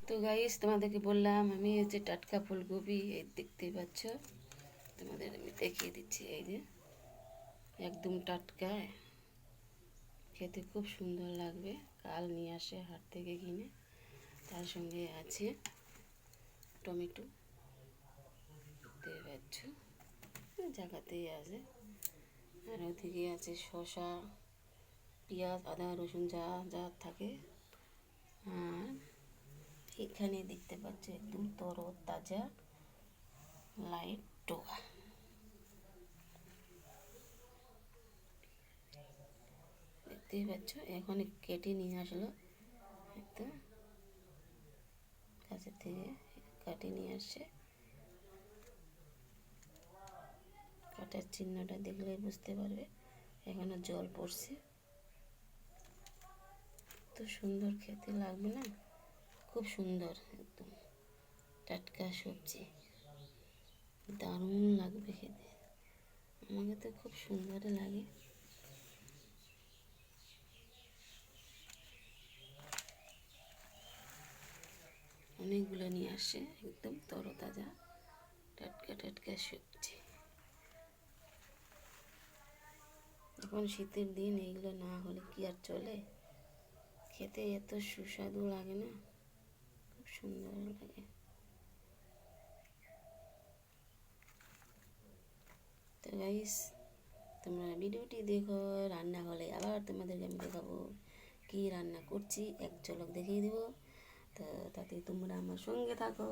তো গাইস তোমাদেরকে বললাম আমি হচ্ছে টাটকা ফুলকপি এই দেখতেই পাচ্ছ, তোমাদের আমি দেখিয়ে দিচ্ছি। এই যে একদম টাটকা, খেতে খুব সুন্দর লাগবে। কাল নিয়ে আসে হাট থেকে কিনে। তার সঙ্গে আছে টমেটো, দেখতে পাচ্ছ জায়গাতেই আছে। আর ওদিকে আছে শসা, পেঁয়াজ, আদা, রসুন যা যা থাকে। আর এখানে দেখতে পাচ্ছ একদম তরতাজা লাইট টোকা। দেখতেই পাচ্ছ এখন কেটে নিয়ে আসলো, একদম কাছের থেকে কাটে নিয়ে আসছে। কাটার চিহ্নটা দেখলে বুঝতে পারবে এখনো জল পড়ছে। তো সুন্দর খেতে লাগবে না, খুব সুন্দর, একদম টাটকা সবজি, দারুণ লাগবে খেতে। আমাকে তো খুব সুন্দর লাগে। অনেকগুলো নিয়ে আসে, একদম তরতাজা টাটকা টাটকা সবজি। এখন শীতের দিন এইগুলো না হলে কি আর চলে? খেতে এত সুস্বাদু লাগে না, খুব সুন্দর লাগে। তো গাইস তোমরা ভিডিওটি দেখো, রান্না হলে আবার তোমাদেরকে আমি দেখাবো কী রান্না করছি, এক ঝলক দেখিয়ে দেবো। তো তাতে তোমরা আমার সঙ্গে থাকো।